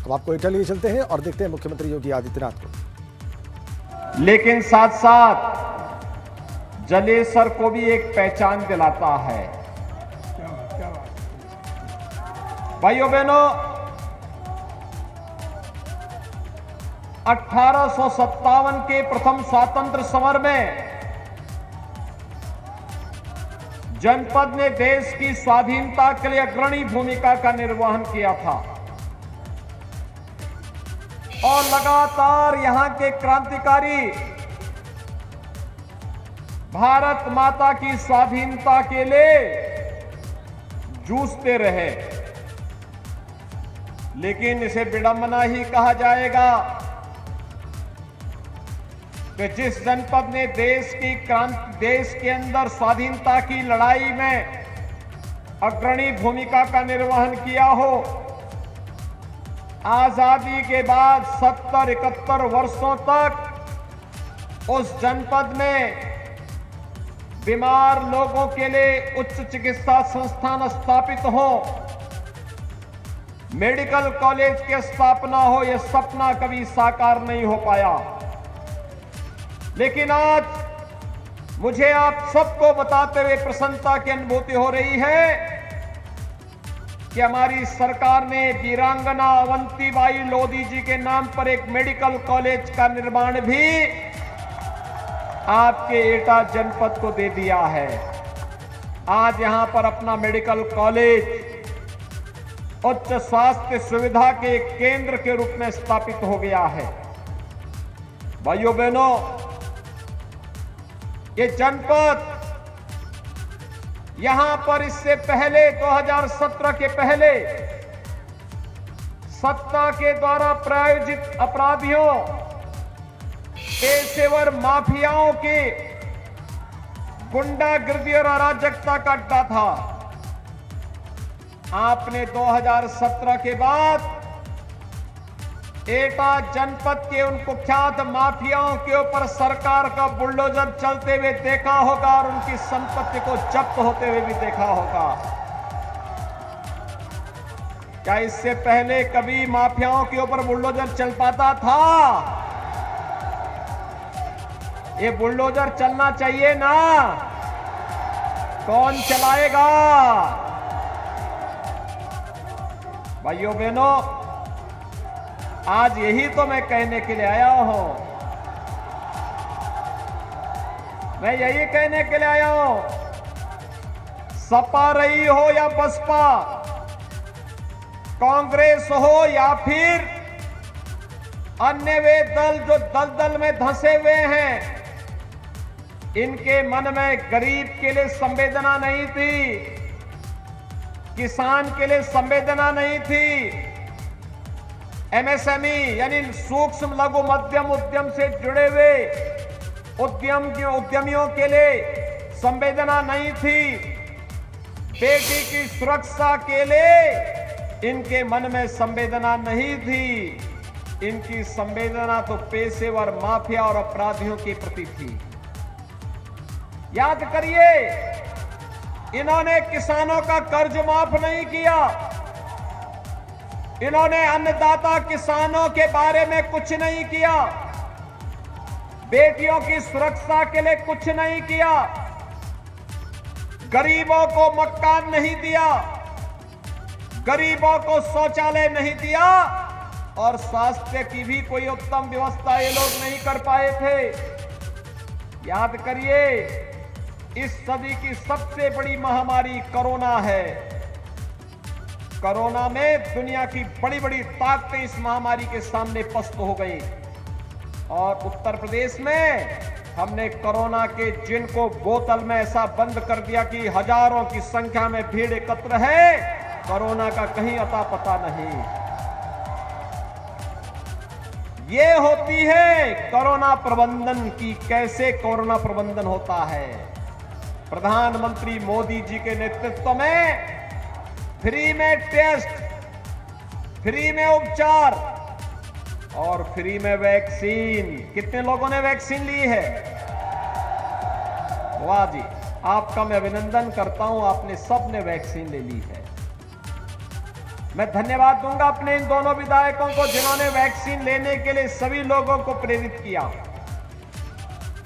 अब आपको इटली चलते हैं और देखते हैं मुख्यमंत्री योगी आदित्यनाथ को। लेकिन साथ साथ जलेसर को भी एक पहचान दिलाता है। भाइयों बहनों, 1857 के प्रथम स्वातंत्र समर में जनपद ने देश की स्वाधीनता के लिए अग्रणी भूमिका का निर्वहन किया था और लगातार यहां के क्रांतिकारी भारत माता की स्वाधीनता के लिए जूझते रहे। लेकिन इसे विडंबना ही कहा जाएगा कि जिस जनपद ने देश के अंदर स्वाधीनता की लड़ाई में अग्रणी भूमिका का निर्वहन किया हो, आजादी के बाद 70-71 वर्षों तक उस जनपद में बीमार लोगों के लिए उच्च चिकित्सा संस्थान स्थापित हो, मेडिकल कॉलेज की स्थापना हो, यह सपना कभी साकार नहीं हो पाया। लेकिन आज मुझे आप सबको बताते हुए प्रसन्नता की अनुभूति हो रही है कि हमारी सरकार ने वीरांगना अवंतीबाई लोधी जी के नाम पर एक मेडिकल कॉलेज का निर्माण भी आपके एटा जनपद को दे दिया है। आज यहां पर अपना मेडिकल कॉलेज उच्च स्वास्थ्य सुविधा के केंद्र के रूप में स्थापित हो गया है। भाइयों बहनों, ये जनपद यहां पर इससे पहले 2017 के पहले सत्ता के द्वारा प्रायोजित अपराधियों, पेशेवर माफियाओं के गुंडागिर्दी और अराजकता का अड्डा था। आपने 2017 के बाद एटा जनपद के उन कुख्यात माफियाओं के ऊपर सरकार का बुलडोजर चलते हुए देखा होगा और उनकी संपत्ति को जब्त होते हुए भी देखा होगा। क्या इससे पहले कभी माफियाओं के ऊपर बुलडोजर चल पाता था? ये बुलडोजर चलना चाहिए ना? कौन चलाएगा? भाइयों बहनों, आज यही तो मैं कहने के लिए आया हूं। मैं यही कहने के लिए आया हूं, सपा रही हो या बसपा, कांग्रेस हो या फिर अन्य वे दल जो दलदल में धंसे हुए हैं, इनके मन में गरीब के लिए संवेदना नहीं थी, किसान के लिए संवेदना नहीं थी, एमएसएमई यानी सूक्ष्म लघु मध्यम उद्यम से जुड़े हुए उद्यमियों के लिए संवेदना नहीं थी, बेटी की सुरक्षा के लिए इनके मन में संवेदना नहीं थी। इनकी संवेदना तो पेशेवर माफिया और अपराधियों के प्रति थी। याद करिए, इन्होंने किसानों का कर्ज माफ नहीं किया, इन्होंने अन्नदाता किसानों के बारे में कुछ नहीं किया, बेटियों की सुरक्षा के लिए कुछ नहीं किया, गरीबों को मकान नहीं दिया, गरीबों को शौचालय नहीं दिया और स्वास्थ्य की भी कोई उत्तम व्यवस्था ये लोग नहीं कर पाए थे। याद करिए, इस सदी की सबसे बड़ी महामारी कोरोना है। कोरोना में दुनिया की बड़ी बड़ी ताकतें इस महामारी के सामने पस्त हो गई और उत्तर प्रदेश में हमने कोरोना के जिन को बोतल में ऐसा बंद कर दिया कि हजारों की संख्या में भीड़ एकत्र है, कोरोना का कहीं अता पता नहीं। ये होती है कोरोना प्रबंधन की, कैसे कोरोना प्रबंधन होता है। प्रधानमंत्री मोदी जी के नेतृत्व में फ्री में टेस्ट, फ्री में उपचार और फ्री में वैक्सीन। कितने लोगों ने वैक्सीन ली है? वाह जी, आपका मैं अभिनंदन करता हूं, आपने सबने वैक्सीन ले ली है। मैं धन्यवाद दूंगा अपने इन दोनों विधायकों को जिन्होंने वैक्सीन लेने के लिए सभी लोगों को प्रेरित किया।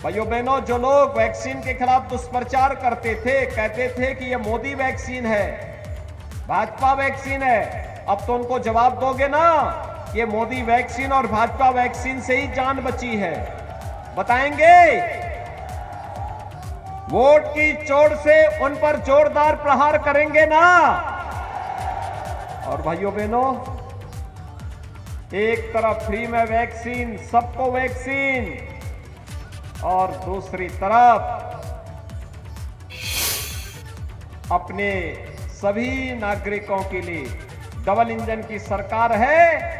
भाइयों बहनों, जो लोग वैक्सीन के खिलाफ दुष्प्रचार करते थे, कहते थे कि यह मोदी वैक्सीन है, भाजपा वैक्सीन है, अब तो उनको जवाब दोगे ना, ये मोदी वैक्सीन और भाजपा वैक्सीन से ही जान बची है। बताएंगे? वोट की चोट से उन पर जोरदार प्रहार करेंगे ना। और भाइयों बहनों, एक तरफ फ्री में वैक्सीन, सबको वैक्सीन, और दूसरी तरफ अपने सभी नागरिकों के लिए डबल इंजन की सरकार है।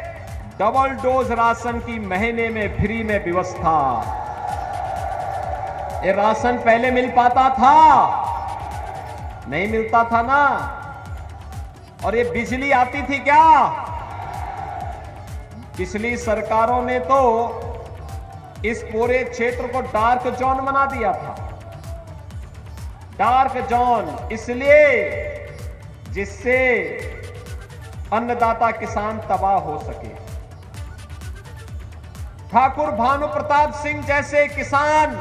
डबल डोज राशन की महीने में फ्री में व्यवस्था। ये राशन पहले मिल पाता था? नहीं मिलता था ना। और ये बिजली आती थी क्या? पिछली सरकारों ने तो इस पूरे क्षेत्र को डार्क जोन बना दिया था। डार्क जोन इसलिए जिससे अन्नदाता किसान तबाह हो सके। ठाकुर भानु प्रताप सिंह जैसे किसान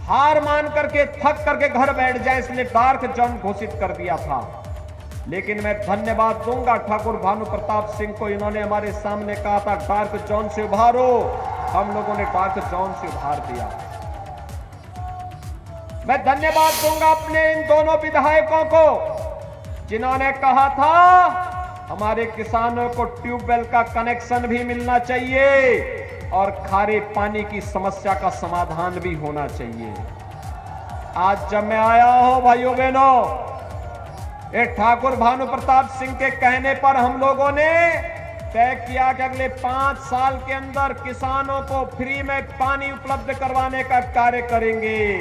हार मान करके, थक करके घर बैठ जाए, इसलिए डार्क जोन घोषित कर दिया था। लेकिन मैं धन्यवाद दूंगा ठाकुर भानु प्रताप सिंह को, इन्होंने हमारे सामने कहा था डार्क जोन से उभारो, हम लोगों ने डार्क जोन से उभार दिया। मैं धन्यवाद दूंगा अपने इन दोनों विधायकों को जिन्होंने कहा था हमारे किसानों को ट्यूबवेल का कनेक्शन भी मिलना चाहिए और खारे पानी की समस्या का समाधान भी होना चाहिए। आज जब मैं आया हूं भाइयों बहनों, ये ठाकुर भानु प्रताप सिंह के कहने पर हम लोगों ने तय किया कि अगले 5 साल के अंदर किसानों को फ्री में पानी उपलब्ध करवाने का कार्य करेंगे।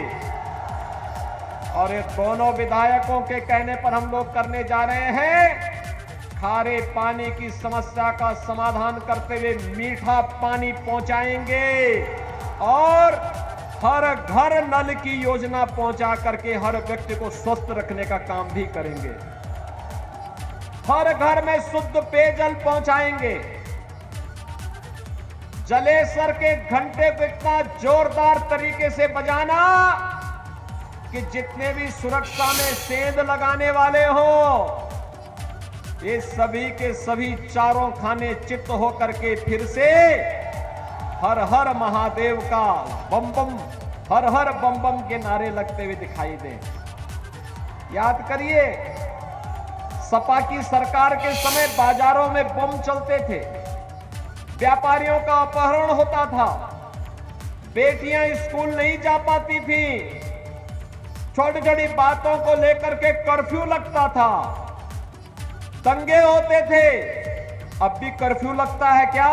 और ये दोनों विधायकों के कहने पर हम लोग करने जा रहे हैं खारे पानी की समस्या का समाधान करते हुए मीठा पानी पहुंचाएंगे और हर घर नल की योजना पहुंचा करके हर व्यक्ति को स्वस्थ रखने का काम भी करेंगे। हर घर में शुद्ध पेयजल पहुंचाएंगे। जलेसर के घंटे को इतना जोरदार तरीके से बजाना कि जितने भी सुरक्षा में सेंध लगाने वाले हो, ये सभी के सभी चारों खाने चित्त होकर के फिर से हर हर महादेव का बम बम, हर हर बम बम के नारे लगते हुए दिखाई दे। याद करिए, सपा की सरकार के समय बाजारों में बम चलते थे, व्यापारियों का अपहरण होता था, बेटियां स्कूल नहीं जा पाती थी, छोटी छोटी बातों को लेकर के कर्फ्यू लगता था, दंगे होते थे। अब भी कर्फ्यू लगता है क्या?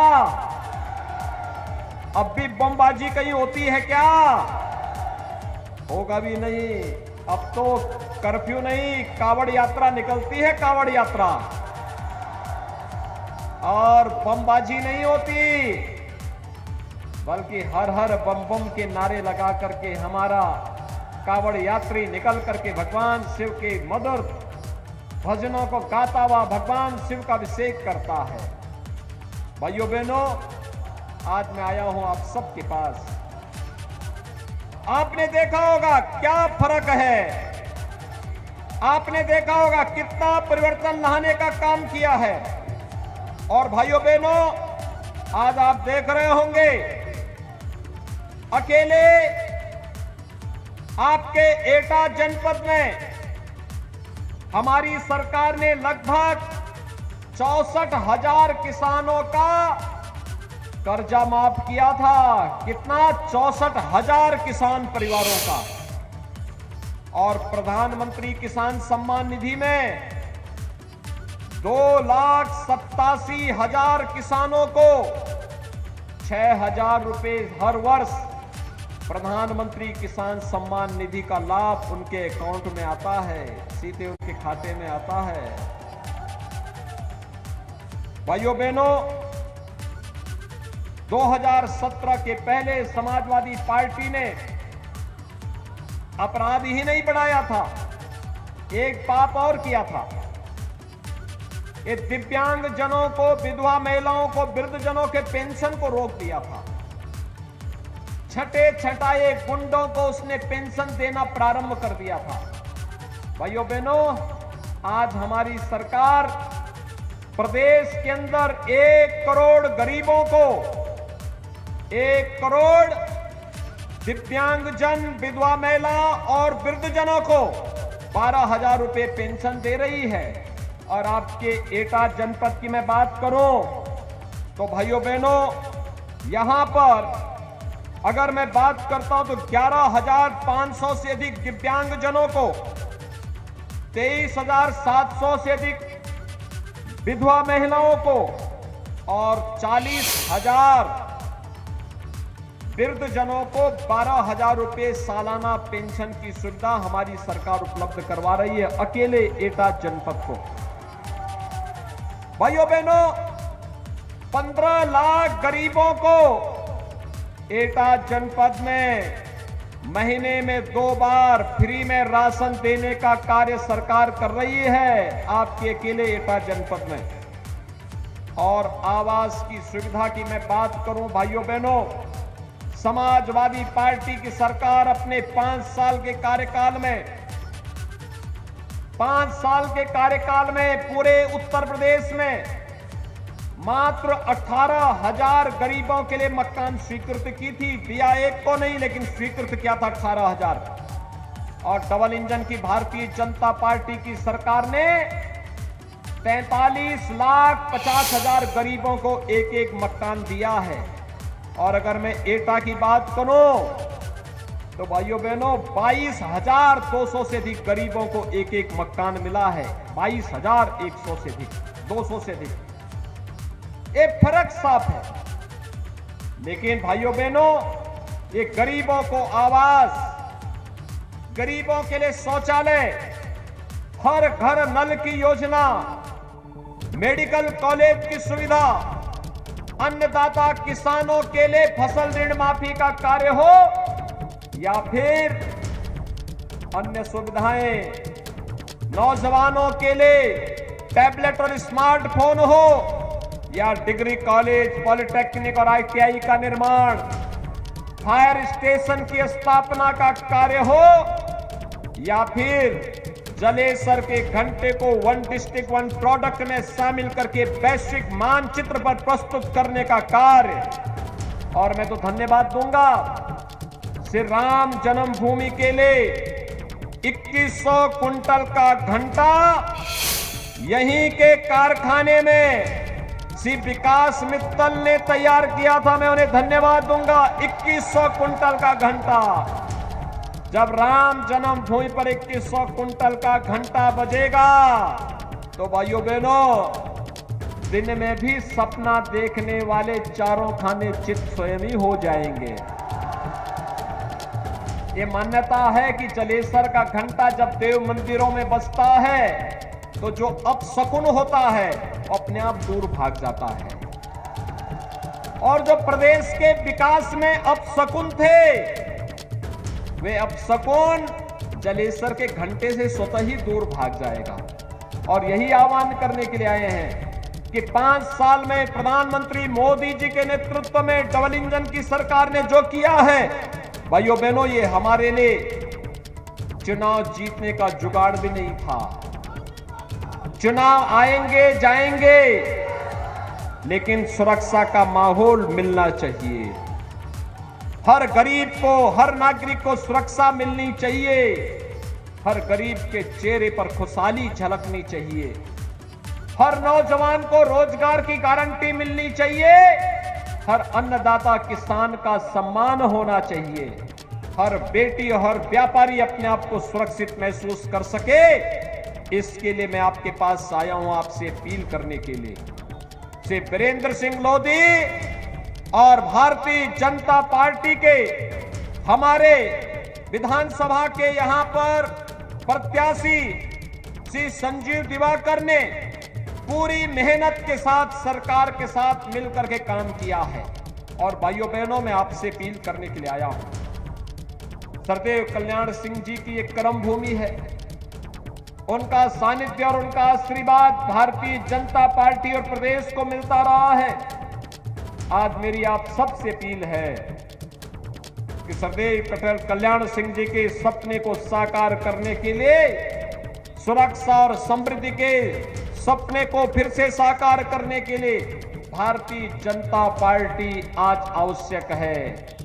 अब भी बमबाजी कहीं होती है क्या? होगा भी नहीं। अब तो कर्फ्यू नहीं, कावड़ यात्रा निकलती है, कावड़ यात्रा, और बमबाजी नहीं होती, बल्कि हर हर बम बम के नारे लगा करके हमारा कावड़ यात्री निकल करके भगवान शिव के मधुर भजनों को गाता हुआ भगवान शिव का अभिषेक करता है। भाइयों बहनों, आज मैं आया हूं आप सबके पास। आपने देखा होगा क्या फर्क है, आपने देखा होगा कितना परिवर्तन लाने का काम किया है। और भाइयों बहनों, आज आप देख रहे होंगे अकेले आपके एटा जनपद में हमारी सरकार ने लगभग 64,000 किसानों का कर्जा माफ किया था। कितना? 64,000 किसान परिवारों का। और प्रधानमंत्री किसान सम्मान निधि में 2,87,000 किसानों को 6,000 रुपए हर वर्ष प्रधानमंत्री किसान सम्मान निधि का लाभ उनके अकाउंट में आता है, सीधे उनके खाते में आता है। भाइयों बहनों, 2017 के पहले समाजवादी पार्टी ने अपराध ही नहीं बढ़ाया था, एक पाप और किया था। ये दिव्यांग जनों को, विधवा महिलाओं को, वृद्धजनों के पेंशन को रोक दिया था। छठे छटाए गुंडों को उसने पेंशन देना प्रारंभ कर दिया था। भाइयों बहनों, आज हमारी सरकार प्रदेश के अंदर 1 करोड़ गरीबों को, 1 करोड़ दिव्यांगजन, विधवा महिला और वृद्धजनों को 12,000 रुपए पेंशन दे रही है। और आपके एटा जनपद की मैं बात करूं तो भाइयों बहनों, यहां पर अगर मैं बात करता हूं तो 11,500 से अधिक दिव्यांगजनों को, 23,700 से अधिक विधवा महिलाओं को और 40,000 वृद्धजनों को 12,000 रुपए सालाना पेंशन की सुविधा हमारी सरकार उपलब्ध करवा रही है, अकेले एटा जनपद को। भाइयों बहनों, 15 लाख गरीबों को एटा जनपद में महीने में 2 बार फ्री में राशन देने का कार्य सरकार कर रही है, आपके अकेले एटा जनपद में। और आवास की सुविधा की मैं बात करूं भाइयों बहनों, समाजवादी पार्टी की सरकार अपने 5 साल के कार्यकाल में, 5 साल के कार्यकाल में पूरे उत्तर प्रदेश में मात्र 18,000 गरीबों के लिए मकान स्वीकृत की थी। दिया एक को नहीं, लेकिन स्वीकृत किया था 18,000। और डबल इंजन की भारतीय जनता पार्टी की सरकार ने 43,50,000 गरीबों को एक मकान दिया है। और अगर मैं एटा की बात करूं तो भाइयों बहनों, 22,200 से अधिक गरीबों को एक मकान मिला है। 22,100 से अधिक, 200 से अधिक, एक फर्क साफ है। लेकिन भाइयों बहनों, ये गरीबों को आवास, गरीबों के लिए शौचालय, हर घर नल की योजना, मेडिकल कॉलेज की सुविधा, अन्नदाता किसानों के लिए फसल ऋण माफी का कार्य हो या फिर अन्य सुविधाएं, नौजवानों के लिए टैबलेट और स्मार्टफोन हो, या डिग्री कॉलेज, पॉलिटेक्निक और ITI का निर्माण, फायर स्टेशन की स्थापना का कार्य हो, या फिर जलेसर के घंटे को 1 डिस्ट्रिक्ट 1 प्रोडक्ट में शामिल करके वैश्विक मानचित्र पर प्रस्तुत करने का कार्य। और मैं तो धन्यवाद दूंगा श्री राम जन्मभूमि के लिए 2100 कुंटल का घंटा यहीं के कारखाने में श्री विकास मित्तल ने तैयार किया था। मैं उन्हें धन्यवाद दूंगा। 2100 कुंटल का घंटा, जब राम जन्मभूमि पर 2100 कुंटल का घंटा बजेगा तो भाइयों बहनों, दिन में भी सपना देखने वाले चारों खाने चित स्वयं ही हो जाएंगे। ये मान्यता है कि जलेसर का घंटा जब देव मंदिरों में बजता है तो जो अपशकुन होता है अपने आप दूर भाग जाता है। और जो प्रदेश के विकास में अपशकुन थे, वे अपशकुन जलेसर के घंटे से स्वतः ही दूर भाग जाएगा। और यही आह्वान करने के लिए आए हैं कि 5 साल में प्रधानमंत्री मोदी जी के नेतृत्व में डबल इंजन की सरकार ने जो किया है, भाइयों बहनों, ये हमारे लिए चुनाव जीतने का जुगाड़ भी नहीं था। चुनाव आएंगे जाएंगे, लेकिन सुरक्षा का माहौल मिलना चाहिए। हर गरीब को, हर नागरिक को सुरक्षा मिलनी चाहिए। हर गरीब के चेहरे पर खुशहाली झलकनी चाहिए। हर नौजवान को रोजगार की गारंटी मिलनी चाहिए। हर अन्नदाता किसान का सम्मान होना चाहिए। हर बेटी और हर व्यापारी अपने आप को सुरक्षित महसूस कर सके, इसके लिए मैं आपके पास आया हूं, आपसे अपील करने के लिए। श्री वीरेंद्र सिंह लोधी और भारतीय जनता पार्टी के हमारे विधानसभा के यहां पर प्रत्याशी श्री संजीव दिवाकर ने पूरी मेहनत के साथ सरकार के साथ मिलकर के काम किया है। और भाइयों बहनों, मैं आपसे अपील करने के लिए आया हूं। सरदेव कल्याण सिंह जी की एक कर्म भूमि है। उनका सानिध्य और उनका आशीर्वाद भारतीय जनता पार्टी और प्रदेश को मिलता रहा है। आज मेरी आप सबसे अपील है कि सरदेव पटेल कल्याण सिंह जी के सपने को साकार करने के लिए, सुरक्षा और समृद्धि के सपने को फिर से साकार करने के लिए भारतीय जनता पार्टी आज आवश्यक है।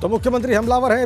तो मुख्यमंत्री हमलावर है।